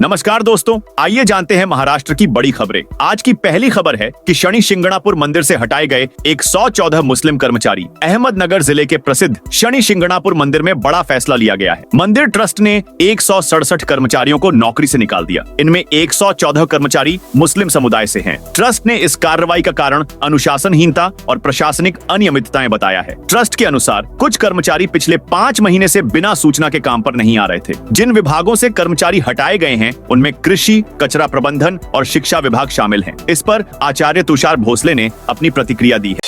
नमस्कार दोस्तों, आइए जानते हैं महाराष्ट्र की बड़ी खबरें। आज की पहली खबर है कि शनि शिंगणापुर मंदिर से हटाए गए 114 मुस्लिम कर्मचारी। अहमदनगर जिले के प्रसिद्ध शनि शिंगणापुर मंदिर में बड़ा फैसला लिया गया है। मंदिर ट्रस्ट ने 167 कर्मचारियों को नौकरी से निकाल दिया। इनमें 114 कर्मचारी मुस्लिम समुदाय से हैं। ट्रस्ट ने इस कार्रवाई का कारण अनुशासनहीनता और प्रशासनिक अनियमितताएं बताया है। ट्रस्ट के अनुसार कुछ कर्मचारी पिछले 5 महीने से बिना सूचना के काम पर नहीं आ रहे थे। जिन विभागों से कर्मचारी हटाए गए हैं उनमें कृषि, कचरा प्रबंधन और शिक्षा विभाग शामिल हैं। इस पर आचार्य तुषार भोसले ने अपनी प्रतिक्रिया दी है।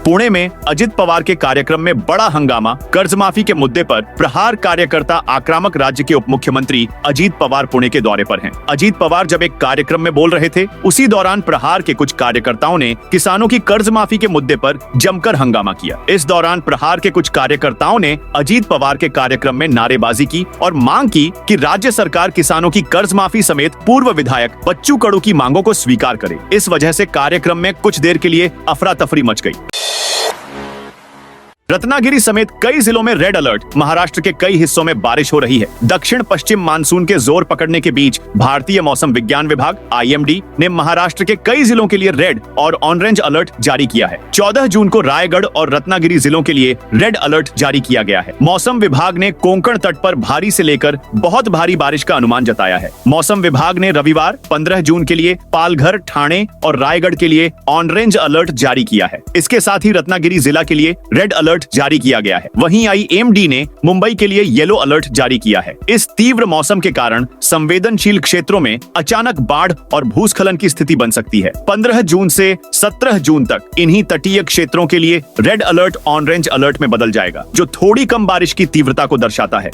पुणे में अजित पवार के कार्यक्रम में बड़ा हंगामा। कर्ज माफी के मुद्दे पर प्रहार कार्यकर्ता आक्रामक। राज्य के उप मुख्यमंत्री अजित पवार पुणे के दौरे पर हैं। अजित पवार जब एक कार्यक्रम में बोल रहे थे, उसी दौरान प्रहार के कुछ कार्यकर्ताओं ने किसानों की कर्ज माफी के मुद्दे पर जमकर हंगामा किया। इस दौरान प्रहार के कुछ कार्यकर्ताओं ने अजित पवार के कार्यक्रम में नारेबाजी की और मांग की कि राज्य सरकार किसानों की कर्ज माफी समेत पूर्व विधायक बच्चू कडू की मांगों को स्वीकार करे। इस वजह से कार्यक्रम में कुछ देर के लिए अफरा तफरी मच गई। रत्नागिरी समेत कई जिलों में रेड अलर्ट। महाराष्ट्र के कई हिस्सों में बारिश हो रही है। दक्षिण पश्चिम मानसून के जोर पकड़ने के बीच भारतीय मौसम विज्ञान विभाग (IMD) ने महाराष्ट्र के कई जिलों के लिए रेड और ऑरेंज अलर्ट जारी किया है। 14 जून को रायगढ़ और रत्नागिरी जिलों के लिए रेड अलर्ट जारी किया गया है। मौसम विभाग ने कोंकण तट पर भारी से लेकर बहुत भारी बारिश का अनुमान जताया है। मौसम विभाग ने रविवार 15 जून के लिए पालघर, ठाणे और रायगढ़ के लिए ऑरेंज अलर्ट जारी किया है। इसके साथ ही रत्नागिरी जिला के लिए रेड अलर्ट जारी किया गया है। वहीं IMD ने मुंबई के लिए येलो अलर्ट जारी किया है। इस तीव्र मौसम के कारण संवेदनशील क्षेत्रों में अचानक बाढ़ और भूस्खलन की स्थिति बन सकती है। 15 जून से 17 जून तक इन्हीं तटीय क्षेत्रों के लिए रेड अलर्ट ऑरेंज अलर्ट में बदल जाएगा, जो थोड़ी कम बारिश की तीव्रता को दर्शाता है।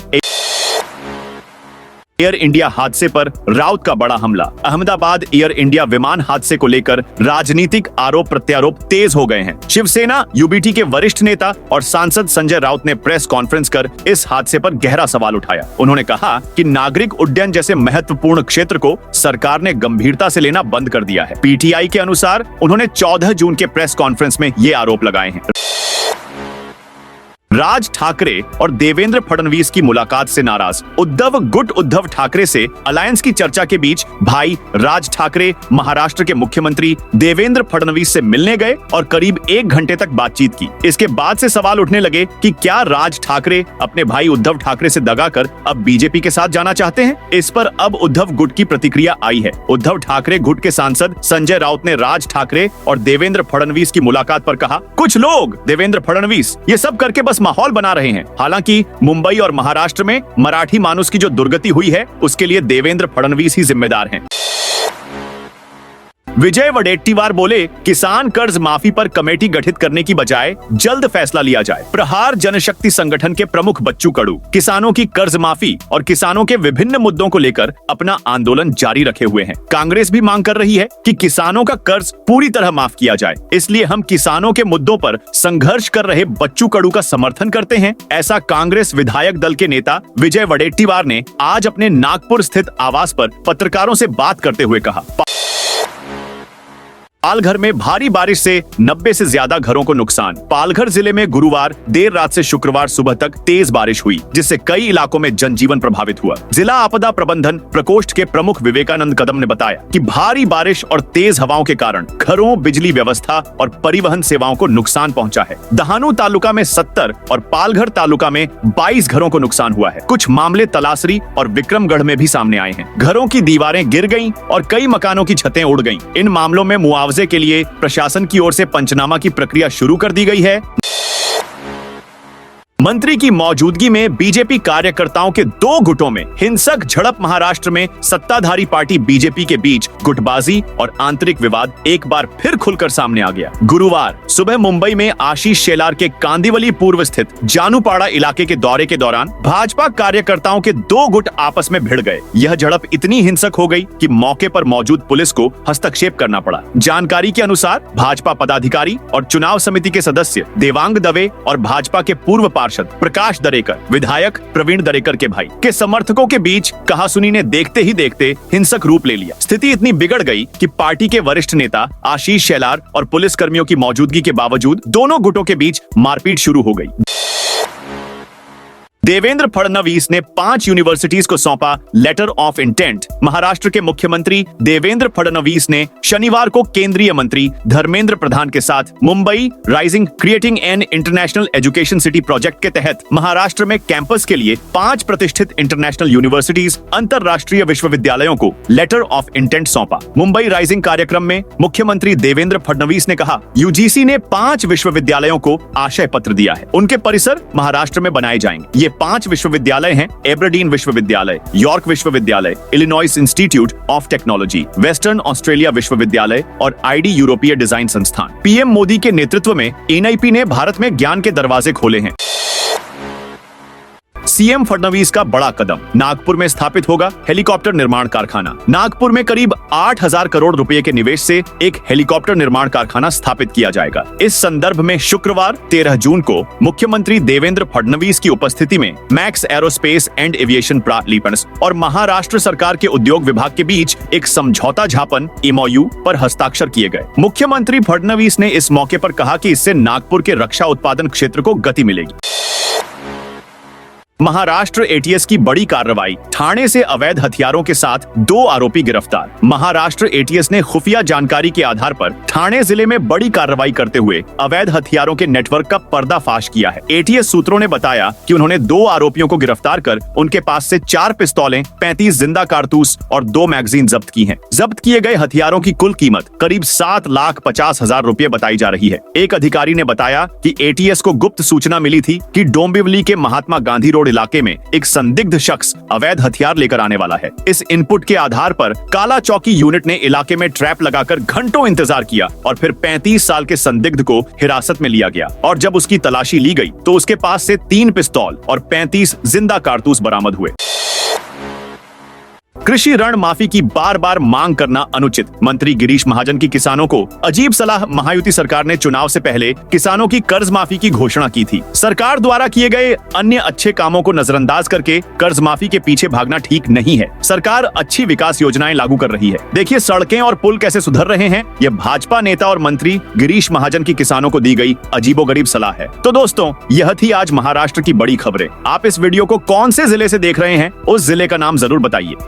एयर इंडिया हादसे पर राउत का बड़ा हमला। अहमदाबाद एयर इंडिया विमान हादसे को लेकर राजनीतिक आरोप प्रत्यारोप तेज हो गए हैं। शिवसेना UBT के वरिष्ठ नेता और सांसद संजय राउत ने प्रेस कॉन्फ्रेंस कर इस हादसे पर गहरा सवाल उठाया। उन्होंने कहा कि नागरिक उड्डयन जैसे महत्वपूर्ण क्षेत्र को सरकार ने गंभीरता से लेना बंद कर दिया है। PTI के अनुसार उन्होंने 14 जून के प्रेस कॉन्फ्रेंस में ये आरोप लगाए हैं। राज ठाकरे और देवेंद्र फडणवीस की मुलाकात से नाराज। गुट उद्धव ठाकरे से अलायंस की चर्चा के बीच भाई राज ठाकरे महाराष्ट्र के मुख्यमंत्री देवेंद्र फडणवीस से मिलने गए और करीब 1 घंटे तक बातचीत की। इसके बाद से सवाल उठने लगे कि क्या राज ठाकरे अपने भाई उद्धव ठाकरे से दगा कर अब बीजेपी के साथ जाना चाहते हैं। इस पर अब उद्धव गुट की प्रतिक्रिया आई है। उद्धव ठाकरे गुट के सांसद संजय राउत ने राज ठाकरे और देवेंद्र फडणवीस की मुलाकात पर कहा, कुछ लोग देवेंद्र फडणवीस ये सब करके बस माहौल बना रहे हैं। हालांकि मुंबई और महाराष्ट्र में मराठी मानुस की जो दुर्गति हुई है, उसके लिए देवेंद्र फडणवीस ही जिम्मेदार हैं। विजय वडेट्टीवार बोले, किसान कर्ज माफी पर कमेटी गठित करने की बजाय जल्द फैसला लिया जाए। प्रहार जनशक्ति संगठन के प्रमुख बच्चू कडू किसानों की कर्ज माफी और किसानों के विभिन्न मुद्दों को लेकर अपना आंदोलन जारी रखे हुए हैं। कांग्रेस भी मांग कर रही है कि किसानों का कर्ज पूरी तरह माफ किया जाए। इसलिए हम किसानों के मुद्दों पर संघर्ष कर रहे बच्चू कडू का समर्थन करते हैं। ऐसा कांग्रेस विधायक दल के नेता विजय वडेट्टीवार ने आज अपने नागपुर स्थित आवास पर पत्रकारों से बात करते हुए कहा। पालघर में भारी बारिश से 90 से ज्यादा घरों को नुकसान। पालघर जिले में गुरुवार देर रात से शुक्रवार सुबह तक तेज बारिश हुई, जिससे कई इलाकों में जनजीवन प्रभावित हुआ। जिला आपदा प्रबंधन प्रकोष्ठ के प्रमुख विवेकानंद कदम ने बताया कि भारी बारिश और तेज हवाओं के कारण घरों, बिजली व्यवस्था और परिवहन सेवाओं को नुकसान पहुंचा है। दहानू तालुका में 70 और पालघर तालुका में 22 घरों को नुकसान हुआ है। कुछ मामले तलासरी और विक्रमगढ़ में भी सामने आए हैं। घरों की दीवारें गिर गईं और कई मकानों की छतें उड़ गईं। इन मामलों में मुआवजे के लिए प्रशासन की ओर से पंचनामा की प्रक्रिया शुरू कर दी गई है। मंत्री की मौजूदगी में बीजेपी कार्यकर्ताओं के 2 गुटों में हिंसक झड़प। महाराष्ट्र में सत्ताधारी पार्टी बीजेपी के बीच गुटबाजी और आंतरिक विवाद एक बार फिर खुलकर सामने आ गया। गुरुवार सुबह मुंबई में आशीष शेलार के कांदिवली पूर्व स्थित जानूपाड़ा इलाके के दौरे के दौरान भाजपा कार्यकर्ताओं के 2 गुट आपस में भिड़ गए। यह झड़प इतनी हिंसक हो गई कि मौके पर मौजूद पुलिस को हस्तक्षेप करना पड़ा। जानकारी के अनुसार भाजपा पदाधिकारी और चुनाव समिति के सदस्य देवांग दवे और भाजपा के पूर्व पार्षद प्रकाश दरेकर, विधायक प्रवीण दरेकर के भाई के समर्थकों के बीच कहासुनी ने देखते ही देखते हिंसक रूप ले लिया। स्थिति इतनी बिगड़ गई कि पार्टी के वरिष्ठ नेता आशीष शेलार और पुलिस कर्मियों की मौजूदगी के बावजूद दोनों गुटों के बीच मारपीट शुरू हो गई। देवेंद्र फडणवीस ने 5 यूनिवर्सिटीज को सौंपा लेटर ऑफ इंटेंट। महाराष्ट्र के मुख्यमंत्री देवेंद्र फडणवीस ने शनिवार को केंद्रीय मंत्री धर्मेंद्र प्रधान के साथ Mumbai rising creating an international education city project के तहत महाराष्ट्र में कैंपस के लिए 5 प्रतिष्ठित इंटरनेशनल यूनिवर्सिटीज अंतरराष्ट्रीय विश्वविद्यालयों को लेटर ऑफ इंटेंट सौंपा। मुंबई राइजिंग कार्यक्रम में मुख्यमंत्री देवेंद्र फडणवीस ने कहा, यूजीसी ने 5 विश्वविद्यालयों को आशय पत्र दिया है। उनके परिसर महाराष्ट्र में बनाए जाएंगे। ये 5 विश्वविद्यालय हैं एबरडीन विश्वविद्यालय, यॉर्क विश्वविद्यालय, Illinois institute of technology, western Australia विश्वविद्यालय और आईडी यूरोपीय डिजाइन संस्थान। पीएम मोदी के नेतृत्व में एनआईपी ने भारत में ज्ञान के दरवाजे खोले हैं। सीएम फडणवीस का बड़ा कदम, नागपुर में स्थापित होगा हेलीकॉप्टर निर्माण कारखाना। नागपुर में करीब 8,000 करोड़ रुपए के निवेश से एक हेलीकॉप्टर निर्माण कारखाना स्थापित किया जाएगा। इस संदर्भ में शुक्रवार 13 जून को मुख्यमंत्री देवेंद्र फडणवीस की उपस्थिति में मैक्स एरोस्पेस एंड एविएशन प्रालिपन्स और महाराष्ट्र सरकार के उद्योग विभाग के बीच एक समझौता ज्ञापन MOU पर हस्ताक्षर किए गए। मुख्यमंत्री फडणवीस ने इस मौके पर कहा कि इससे नागपुर के रक्षा उत्पादन क्षेत्र को गति मिलेगी। महाराष्ट्र ATS की बड़ी कार्रवाई, ठाणे से अवैध हथियारों के साथ 2 आरोपी गिरफ्तार। महाराष्ट्र ATS ने खुफिया जानकारी के आधार पर ठाणे जिले में बड़ी कार्रवाई करते हुए अवैध हथियारों के नेटवर्क का पर्दाफाश किया है। ATS सूत्रों ने बताया कि उन्होंने 2 आरोपियों को गिरफ्तार कर उनके पास से 4 पिस्तौलें, 35 जिंदा कारतूस और 2 मैगजीन जब्त की हैं। जब्त किए गए हथियारों की कुल कीमत करीब 7,50,000 रुपए बताई जा रही है। एक अधिकारी ने बताया कि ATS को गुप्त सूचना मिली थी कि डोंबिवली के महात्मा गांधी रोड इलाके में एक संदिग्ध शख्स अवैध हथियार लेकर आने वाला है। इस इनपुट के आधार पर काला चौकी यूनिट ने इलाके में ट्रैप लगाकर घंटों इंतजार किया और फिर 35 साल के संदिग्ध को हिरासत में लिया गया और जब उसकी तलाशी ली गई तो उसके पास से 3 पिस्तौल और 35 जिंदा कारतूस बरामद हुए। कृषि ऋण माफी की बार बार मांग करना अनुचित, मंत्री गिरीश महाजन की किसानों को अजीब सलाह। महायुति सरकार ने चुनाव से पहले किसानों की कर्ज माफी की घोषणा की थी। सरकार द्वारा किए गए अन्य अच्छे कामों को नजरअंदाज करके कर्ज माफी के पीछे भागना ठीक नहीं है। सरकार अच्छी विकास योजनाएं लागू कर रही है। देखिए सड़कें और पुल कैसे सुधर रहे हैं। ये भाजपा नेता और मंत्री गिरीश महाजन की किसानों को दी गई अजीबोगरीब सलाह है। तो दोस्तों, यह थी आज महाराष्ट्र की बड़ी खबरें। आप इस वीडियो को कौन से जिले से देख रहे हैं, उस जिले का नाम जरूर बताइए।